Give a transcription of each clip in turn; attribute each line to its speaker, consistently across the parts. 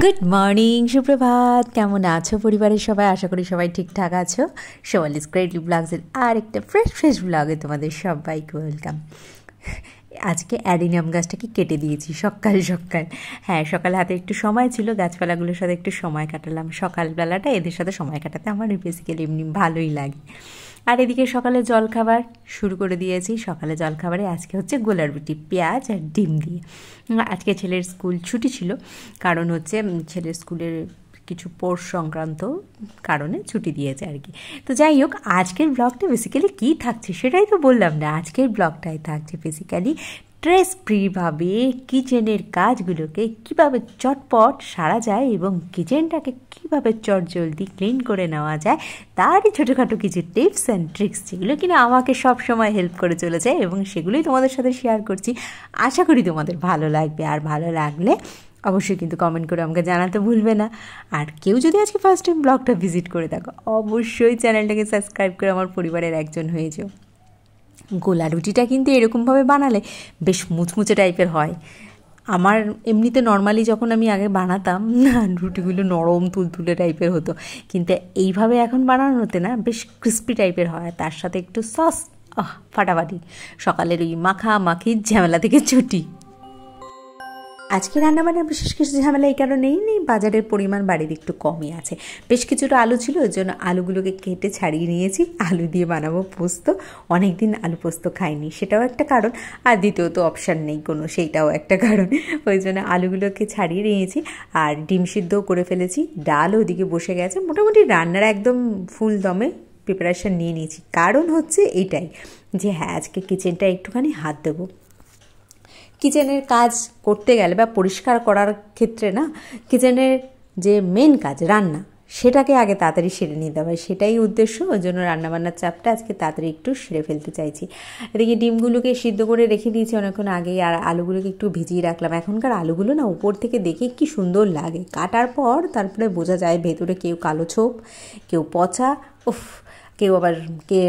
Speaker 1: Good morning, সুপ্রভাত। কেমন আছো পরিবারের সবাই? আশা করি সবাই ঠিকঠাক আছো। সোয়ালিস গ্রেটলি ব্লগসের আর একটা ফ্রেশ ব্লগে তোমাদের সবাইকে ওয়েলকাম। আজকে অ্যাডিনিয়াম গাছটাকে কেটে দিয়েছি সকাল। হ্যাঁ, সকালে হাতে একটু সময় ছিল, গাছপালাগুলোর সাথে একটু সময় কাটালাম। সকালবেলাটা এদের সাথে সময় কাটাতে আমার বেসিক্যালি এমনি ভালোই লাগে। আর এদিকে সকালে জলখাবার শুরু করে দিয়েছি। সকালে জলখাবারে আজকে হচ্ছে গোলার রুটি, পেঁয়াজ আর ডিম দিয়ে। আজকে ছেলের স্কুল ছুটি ছিল, কারণ হচ্ছে ছেলের স্কুলের কিছু পোর্স সংক্রান্ত কারণে ছুটি দিয়েছে আর কি। তো যাই হোক, আজকের ব্লগটা বেসিক্যালি কী থাকছে সেটাই তো বললাম না। আজকের ব্লগটাই থাকছে বেসিক্যালি স্ট্রেস ফ্রিভাবে কিচেনের কাজগুলোকে কীভাবে চটপট সারা যায় এবং কিচেনটাকে কীভাবে চটজলদি ক্লিন করে নেওয়া যায়, তারই ছোটোখাটো কিছু টিপস অ্যান্ড ট্রিক্স, যেগুলো কিনা আমাকে সব সময় হেল্প করে চলেছে এবং সেগুলোই তোমাদের সাথে শেয়ার করছি। আশা করি তোমাদের ভালো লাগবে, আর ভালো লাগলে অবশ্যই কিন্তু কমেন্ট করে আমাকে জানাতে ভুলবে না। আর কেউ যদি আজকে ফার্স্ট টাইম ব্লগটা ভিজিট করে থাকো, অবশ্যই চ্যানেলটাকে সাবস্ক্রাইব করে আমার পরিবারের একজন হয়ে যাও। গোলা রুটিটা কিন্তু এরকমভাবে বানালে বেশ মুচমুচে টাইপের হয়। আমার এমনিতে নর্মালি যখন আমি আগে বানাতাম না, রুটিগুলো নরম তুলতুলে টাইপের হতো, কিন্তু এইভাবে এখন বানানোতে না বেশ ক্রিস্পি টাইপের হয়। তার সাথে একটু সস, ফাটাফাটি। সকালের ওই মাখির ঝামেলা থেকে ছুটি। আজকে রান্নাবান্নার বিশেষ কিছু ঝামেলা এই কারণেই নেই, বাজারের পরিমাণ বাড়ির একটু কমই আছে। বেশ কিছুটা আলু ছিল, ওই জন্য আলুগুলোকে কেটে ছাড়িয়ে নিয়েছি। আলু দিয়ে বানাবো পোস্ত। অনেক দিন আলু পোস্ত খাইনি, সেটাও একটা কারণ। আর দ্বিতীয়ত অপশান নেই কোনো, সেইটাও একটা কারণ। ওই জন্য আলুগুলোকে ছাড়িয়ে নিয়েছি আর ডিম সিদ্ধও করে ফেলেছি। ডাল ওদিকে বসে গেছে। মোটামুটি রান্নার একদম ফুল দমে প্রিপারেশান নিয়ে নিয়েছি। কারণ হচ্ছে এইটাই যে হ্যাঁ, আজকে কিচেনটা একটুখানি হাত দেবো। কিচেনের কাজ করতে গেলে বা পরিষ্কার করার ক্ষেত্রে না, কিচেনের যে মেন কাজ রান্না, সেটাকে আগে তাড়াতাড়ি সেরে নিতে হবে, সেটাই উদ্দেশ্য। ওই জন্য রান্নাবান্নার চাপটা আজকে তাড়াতাড়ি একটু সেরে ফেলতে চাইছি। এদিকে ডিমগুলোকে সিদ্ধ করে রেখে দিয়েছি অনেকক্ষণ আগেই, আর আলুগুলোকে একটু ভিজিয়ে রাখলাম। এখনকার আলুগুলো না উপর থেকে দেখে কি সুন্দর লাগে, কাটার পর তারপরে বোঝা যায় ভেতরে কেউ কালো ছোপ, কেউ পচা, কেউ আবার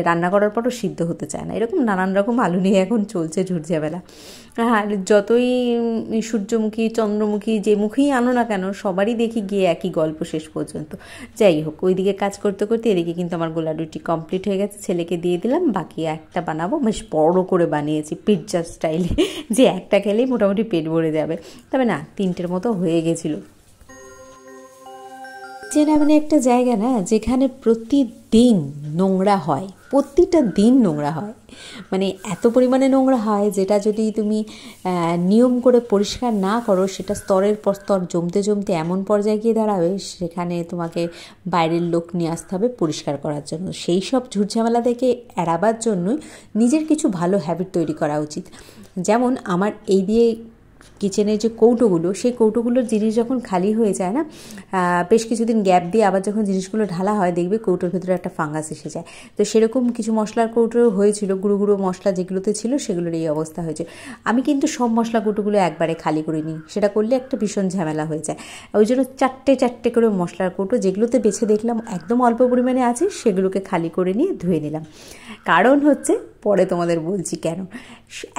Speaker 1: রান্না করার পরও সিদ্ধ হতে চায় না। এরকম নানান রকম আলু নিয়ে এখন চলছে ঝুটঝামেলা। আর যতই সূর্যমুখী, চন্দ্রমুখী, যে মুখেই আনো না কেন, সবারই দেখি গিয়ে একই গল্প শেষ পর্যন্ত। যাই হোক, ওইদিকে কাজ করতে করতে এদিকে কিন্তু আমার গোলা রুটি কমপ্লিট হয়ে গেছে। ছেলেকে দিয়ে দিলাম, বাকি একটা বানাবো। বেশ বড় করে বানিয়েছি পিৎজা স্টাইলে, যে একটা খেলেই মোটামুটি পেট ভরে যাবে। তবে না, 3টের মতো হয়ে গেছিলো। কিচেন মানে একটা জায়গা না, যেখানে প্রতিদিন নোংরা হয়, প্রতিটা দিন নোংরা হয়। মানে এত পরিমাণে নোংরা হয়, যেটা যদি তুমি নিয়ম করে পরিষ্কার না করো, সেটা স্তরের পর স্তর জমতে এমন পর্যায়ে গিয়ে দাঁড়াবে, সেখানে তোমাকে বাইরের লোক নিয়ে আসতে হবে পরিষ্কার করার জন্য। সেই সব ঝুটঝামেলা থেকে এড়াবার জন্যই নিজের কিছু ভালো হ্যাবিট তৈরি করা উচিত। যেমন আমার এই দিয়ে কিচেনের যে কৌটোগুলো, সেই কৌটোগুলোর জিনিস যখন খালি হয়ে যায় না, বেশ কিছুদিন গ্যাপ দিয়ে আবার যখন জিনিসগুলো ঢালা হয়, দেখবে কৌটোর ভেতরে একটা ফাঙ্গাস এসে যায়। তো সেরকম কিছু মশলার কৌটো হয়েছিল, গুঁড়ো মশলা যেগুলোতে ছিল সেগুলোর এই অবস্থা হয়েছে। আমি কিন্তু সব মশলা কৌটোগুলো একবারে খালি করে নিই, সেটা করলে একটা ভীষণ ঝামেলা হয়ে যায়। ওই জন্য চারটে করে মশলার কৌটো, যেগুলোতে বেছে দেখলাম একদম অল্প পরিমাণে আছে, সেগুলোকে খালি করে নিয়ে ধুয়ে নিলাম। কারণ হচ্ছে, পরে তোমাদের বলছি কেন।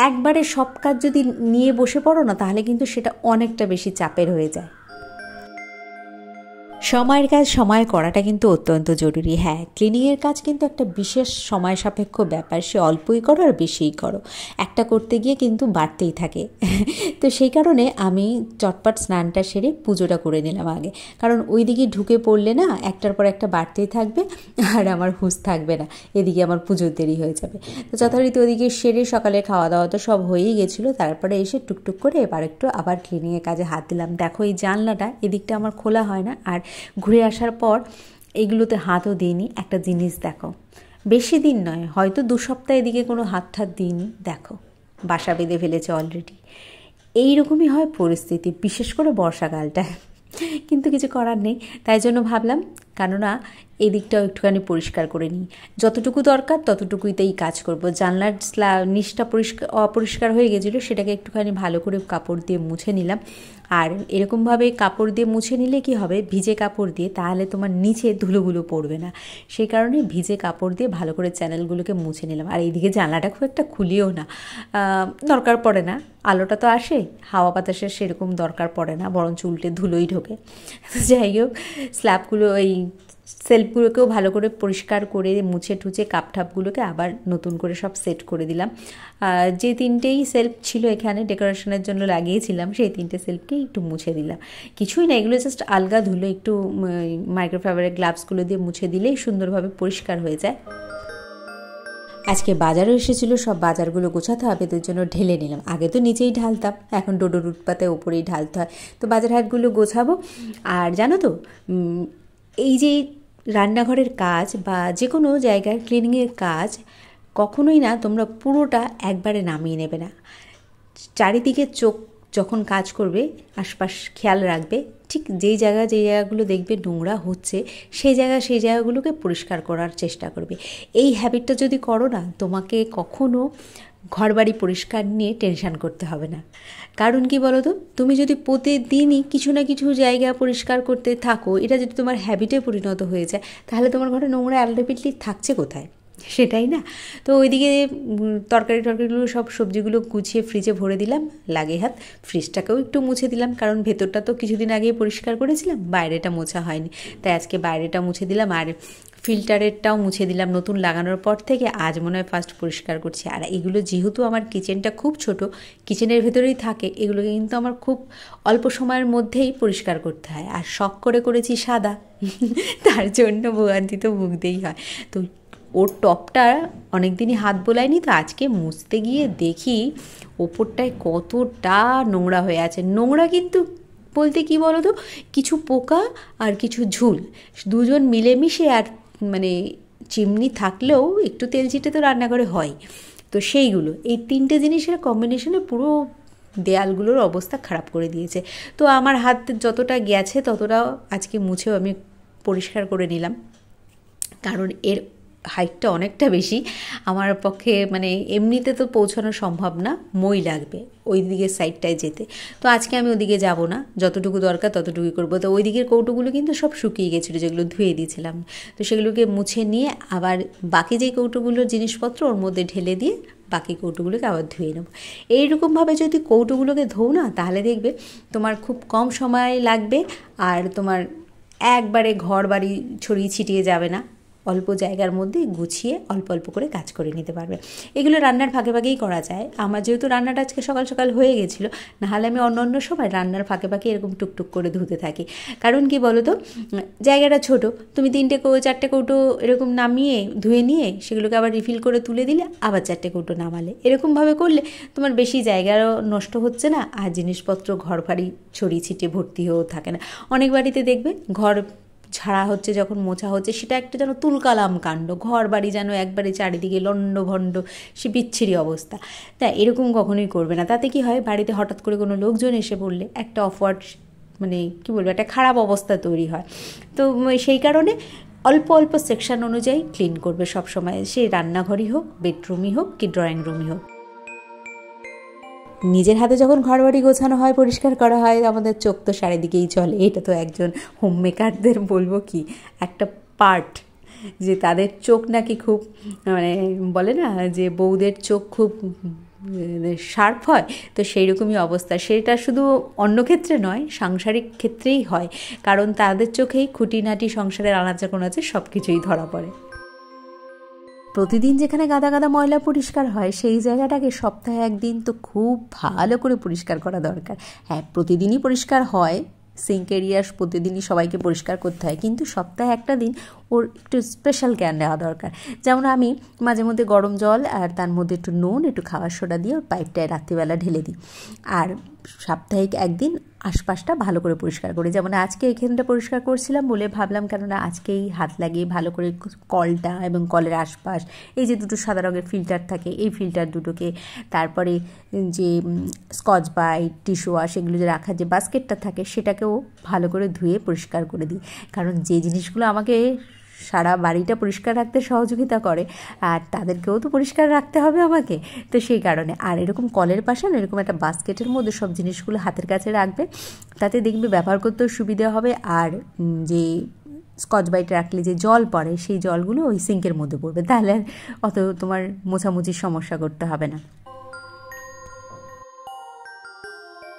Speaker 1: একবারে সব কাজ যদি নিয়ে বসে পড়ো না, তাহলে কিন্তু সেটা অনেকটা বেশি চাপের হয়ে যায়। সময়ের কাজ সময়ে করাটা কিন্তু অত্যন্ত জরুরি। হ্যাঁ, ক্লিনিংয়ের কাজ কিন্তু একটা বিশেষ সময় সাপেক্ষ ব্যাপার। সে অল্পই করো আর বেশিই করো, একটা করতে গিয়ে কিন্তু বাড়তেই থাকে। তো সেই কারণে আমি চটপট স্নানটা সেরে পুজোটা করে নিলাম আগে। কারণ ওই দিকে ঢুকে পড়লে না, একটার পর একটা বাড়তেই থাকবে আর আমার হুঁশ থাকবে না, এদিকে আমার পুজোর দেরি হয়ে যাবে। তো যথারীতি ওদিকে সেরে সকালে খাওয়া দাওয়া তো সব হয়েই গেছিলো। তারপরে এসে টুকটুক করে এবার একটু আবার ক্লিনিংয়ের কাজে হাত দিলাম। দেখো, এই জানলাটা এদিকটা আমার খোলা হয় না, আর ঘুরে আসার পর এগুলোতে হাতও দিইনি। একটা জিনিস দেখো, বেশি দিন নয়, হয়তো 2 সপ্তাহ এদিকে কোনো হাত দিইনি, দেখো বাসা বেঁধে ফেলেছে অলরেডি। এইরকমই হয় পরিস্থিতি, বিশেষ করে বর্ষাকালটা। কিন্তু কিছু করার নেই, তাই জন্য ভাবলাম কেননা এদিকটাও একটুখানি পরিষ্কার করে নিই, যতটুকু দরকার ততটুকুইতেই কাজ করব। জানলার নিচটা অপরিষ্কার হয়ে গেছিলো, সেটাকে একটুখানি ভালো করে কাপড় দিয়ে মুছে নিলাম। আর এরকমভাবে কাপড় দিয়ে মুছে নিলে কি হবে, ভিজে কাপড় দিয়ে তাহলে তোমার নিচে ধুলোগুলো পড়বে না, সেই কারণে ভিজে কাপড় দিয়ে ভালো করে চ্যানেলগুলোকে মুছে নিলাম। আর এইদিকে জানলাটা খুব একটা খুলিও না, দরকার পড়ে না, আলোটা তো আসে, হাওয়া বাতাসের সেরকম দরকার পড়ে না, বরঞ্চ উল্টে ধুলোই ঢোকে। তো যাই হোক, স্ল্যাবগুলো এই সেলফগুলোকেও ভালো করে পরিষ্কার করে মুছে টুছে কাপ ঠাপগুলোকে আবার নতুন করে সব সেট করে দিলাম। যে 3টেই সেলফ ছিল এখানে ডেকোরেশনের জন্য লাগিয়েছিলাম, সেই 3টে সেলফকেই একটু মুছে দিলাম। কিছুই না, এগুলো জাস্ট আলগা ধুলো, একটু মাইক্রোফাইবারের গ্লাভসগুলো দিয়ে মুছে দিলেই সুন্দরভাবে পরিষ্কার হয়ে যায়। আজকে বাজারও এসেছিলো, সব বাজারগুলো গোছাতে হবে, এদের জন্য ঢেলে নিলাম। আগে তো নিচেই ঢালতাম, এখন ডোডো রুটপাতে ওপরেই ঢালতে হয়। তো বাজার হাটগুলো গোছাবো। আর জানো তো, এই যে রান্নাঘরের কাজ বা যে কোনো জায়গার ক্লিনিংয়ের কাজ কখনোই না তোমরা পুরোটা একবারে নামিয়ে নেবে না। চারিদিকে চোখ যখন কাজ করবে, আশপাশ খেয়াল রাখবে, ঠিক যেই জায়গাগুলো দেখবে নোংরা হচ্ছে সেই জায়গাগুলোকে পরিষ্কার করার চেষ্টা করবে। এই হ্যাবিটটা যদি করো না, তোমাকে কখনো ঘরবাড়ি পরিষ্কার নিয়ে টেনশান করতে হবে না। কারণ কি বলো তো, তুমি যদি প্রতিদিনই কিছু না কিছু জায়গা পরিষ্কার করতে থাকো, এটা যদি তোমার হ্যাবিটে পরিণত হয়ে যায়, তাহলে তোমার ঘরে নোংরা আলটিমেটলি থাকছে কোথায়, সেটাই না। তো ওইদিকে তরকারিগুলো সব সবজিগুলো গুছিয়ে ফ্রিজে ভরে দিলাম, লাগে হাত। ফ্রিজটাকেও একটু মুছে দিলাম, কারণ ভেতরটা তো কিছুদিন আগেই পরিষ্কার করেছিলাম, বাইরেটা মোছা হয়নি, তাই আজকে বাইরেটা মুছে দিলাম। আর ফিল্টারেরটাও মুছে দিলাম, নতুন লাগানোর পর থেকে আজ মনে হয় ফার্স্ট পরিষ্কার করছি। আর এগুলো যেহেতু আমার কিচেনটা খুব ছোট, কিচেনের ভেতরেই থাকে, এগুলোকে কিন্তু আমার খুব অল্প সময়ের মধ্যেই পরিষ্কার করতে হয়। আর শখ করে করেছি সাদা, তার জন্য ভোগান্তি তো ভুগতেই হয়। তো ওর টপটা অনেক দিনই হাত বোলায়নি, তো আজকে মুছতে গিয়ে দেখি ওপরটায় কতটা নোংরা হয়ে আছে। নোংরা কিন্তু বলতে কি বলো তো, কিছু পোকা আর কিছু ঝুল দুজন মিলেমিশে, আর মানে চিমনি থাকলেও একটু তেল চিটে তো রান্নাঘরে হয়, তো সেইগুলো এই 3টে জিনিসের কম্বিনেশনে পুরো দেয়ালগুলোর অবস্থা খারাপ করে দিয়েছে। তো আমার হাত যতটা গেছে ততটাও আজকে মুছেও আমি পরিষ্কার করে নিলাম, কারণ এর হাইটটা অনেকটা বেশি, আমার পক্ষে মানে এমনিতে তো পৌঁছানো সম্ভব না, মই লাগবে ওই দিকের সাইডটায় যেতে। তো আজকে আমি ওদিকে যাব না, যতটুকু দরকার ততটুকুই করবো। তো ওই দিকের কৌটোগুলো কিন্তু সব শুকিয়ে গেছিলো, যেগুলো ধুয়ে দিয়েছিলাম, তো সেগুলোকে মুছে নিয়ে আবার বাকি যেই কৌটোগুলোর জিনিসপত্র ওর মধ্যে ঢেলে দিয়ে বাকি কৌটোগুলোকে আবার ধুয়ে নেব। এইরকমভাবে যদি কৌটোগুলোকে ধোও না, তাহলে দেখবে তোমার খুব কম সময় লাগবে, আর তোমার একবারে ঘর বাড়ি ছড়িয়ে ছিটিয়ে যাবে না, অল্প জায়গার মধ্যে গুছিয়ে অল্প অল্প করে কাজ করে নিতে পারবে। এগুলো রান্নার ফাঁকে ফাঁকেই করা যায়। আমার যেহেতু রান্নাটা আজকে সকাল সকাল হয়ে গেছিলো, নাহলে আমি অন্য সময় রান্নার ফাঁকে ফাঁকে এরকম টুকটুক করে ধুতে থাকি। কারণ কি বলো তো, জায়গাটা ছোট, তুমি 4টে কৌটো এরকম নামিয়ে ধুয়ে নিয়ে সেগুলোকে আবার রিফিল করে তুলে দিলে, আবার 4টে কৌটো নামালে, এরকমভাবে করলে তোমার বেশি জায়গাও নষ্ট হচ্ছে না, আর জিনিসপত্র ঘর বাড়ি ছড়িয়ে ছিটিয়ে ভর্তি হয়েও থাকে না। অনেক বাড়িতে দেখবে ঘর ঝাড়া হচ্ছে, যখন মোছা হচ্ছে, সেটা একটা যেন তুলকালাম কাণ্ড, ঘর বাড়ি যেন একবারে চারিদিকে লণ্ডভণ্ড, সে বিচ্ছিরি অবস্থা। তা এরকম কখনোই করবে না। তাতে কি হয়, বাড়িতে হঠাৎ করে কোনো লোকজন এসে পড়লে একটা অফওয়ার্ড মানে কী বলবো, একটা খারাপ অবস্থা তৈরি হয়। তো সেই কারণে অল্প অল্প সেকশন অনুযায়ী ক্লিন করবে সব সময়, সে রান্নাঘরই হোক, বেডরুমই হোক কি ড্রয়িং রুমই হোক। নিজের হাতে যখন ঘরবাড়ি গোছানো হয়, পরিষ্কার করা হয়, আমাদের চোখ তো চারিদিকেই চলে। এটা তো একজন হোম মেকারদের বলবো কি একটা পার্ট, যে তাদের চোখ নাকি খুব মানে বলে না যে বউদের চোখ খুব শার্প হয়, তো সেই রকমই অবস্থা। সেটা শুধু অন্য ক্ষেত্রে নয়, সাংসারিক ক্ষেত্রেই হয়, কারণ তাদের চোখেই খুঁটিনাটি সংসারের আনাচে কোনাচে সব কিছুই ধরা পড়ে। প্রতিদিন যেখানে গাদা গাদা ময়লা পরিষ্কার হয়, সেই জায়গাটাকে সপ্তাহে একদিন তো খুব ভালো করে পরিষ্কার করা দরকার। হ্যাঁ, প্রতিদিনই পরিষ্কার হয়, সিঙ্ক এরিয়া প্রতিদিনই সবাইকে পরিষ্কার করতে হয়, কিন্তু সপ্তাহে একটা দিন ওর একটু স্পেশাল জ্ঞান দেওয়া দরকার। যেমন আমি মাঝে মধ্যে গরম জল আর তার মধ্যে একটু নুন, একটু খাবার সোডা দিয়ে ওর পাইপটায় রাত্রিবেলা ঢেলে দিই। আর সাপ্তাহিক একদিন আশপাশটা ভালো করে পরিষ্কার করি। যেমন আজকে এখানটা পরিষ্কার করছিলাম বলে ভাবলাম, কেননা আজকেই হাত লাগিয়ে ভালো করে কলটা এবং কলের আশপাশ, এই যে দুটো সাদা রঙের ফিল্টার থাকে, এই ফিল্টার দুটোকে, তারপরে যে স্কচ ব্রাইট, টিস্যু ওয়াশ, এগুলো যে রাখার যে বাস্কেটটা থাকে সেটাকেও ভালো করে ধুয়ে পরিষ্কার করে দিই। কারণ যে জিনিসগুলো আমাকে সারা বাড়িটা পরিষ্কার রাখতে সহযোগিতা করে, আর তাদেরকেও তো পরিষ্কার রাখতে হবে আমাকে, তো সেই কারণে। আর এরকম কলের পাশে না এরকম একটা বাস্কেটের মধ্যে সব জিনিসগুলো হাতের কাছে রাখবে, তাতে দেখবে ব্যবহার করতেও সুবিধা হবে। আর যে স্কচ ব্রাইট রাখলে যে জল পড়ে সেই জলগুলো ওই সিঙ্কের মধ্যে পড়বে, তাহলে অত তোমার মোছামুছির সমস্যা করতে হবে না।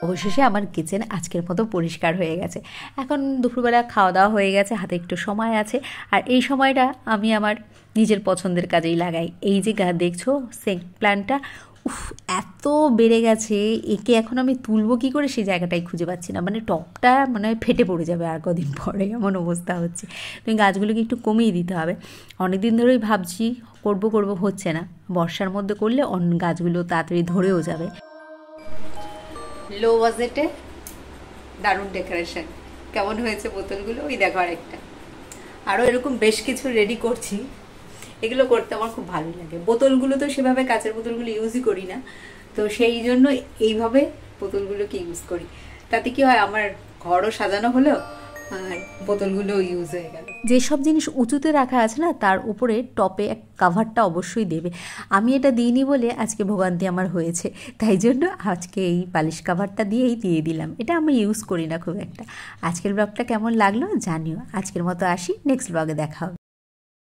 Speaker 1: অবশেষে আমার কিচেন আজকের মতো পরিষ্কার হয়ে গেছে। এখন দুপুরবেলা খাওয়া দাওয়া হয়ে গেছে, হাতে একটু সময় আছে, আর এই সময়টা আমি আমার নিজের পছন্দের কাজেই লাগাই। এই যে দেখছো স্নেক প্ল্যান্টটা, এত বেড়ে গেছে, একে এখন আমি তুলবো কী করে সেই জায়গাটাই খুঁজে পাচ্ছি না। মানে টপটা মানে ফেটে পড়ে যাবে আর কদিন পরে, এমন অবস্থা হচ্ছে। তুমি গাছগুলোকে একটু কমিয়ে দিতে হবে। অনেক দিন ধরেই ভাবছি করব হচ্ছে না। বর্ষার মধ্যে করলে অন্য গাছগুলো তাড়াতাড়ি ধরেও যাবে। লো বাজেটে দারুণ ডেকোরেশন। কেমন হয়েছে বোতলগুলো? ওই দেখো আরেকটা। আরও এরকম বেশ কিছু রেডি করছি। এগুলো করতে আমার খুব ভালো লাগে। বোতলগুলো তো সেভাবে কাঁচের বোতলগুলো ইউজই করি না, তো সেই জন্য এইভাবে বোতলগুলোকে ইউজ করি। তাতে কি হয়, আমার ঘরও সাজানো হলো আর বোতলগুলো ইউজ হয়ে গেল। যেসব জিনিস উঁচুতে রাখা আছে না, তার উপরে টপে এক কাভারটা অবশ্যই দেবে। আমি এটা দিইনি বলে আজকে ভোগান্তি আমার হয়েছে, তাই জন্য আজকে এই পালিশ কাভারটা দিয়ে দিলাম। এটা আমি ইউজ করি না খুব একটা। আজকের ব্লগটা কেমন লাগলো জানিও। আজকের মতো আসি, নেক্সট ব্লগে দেখা হবে।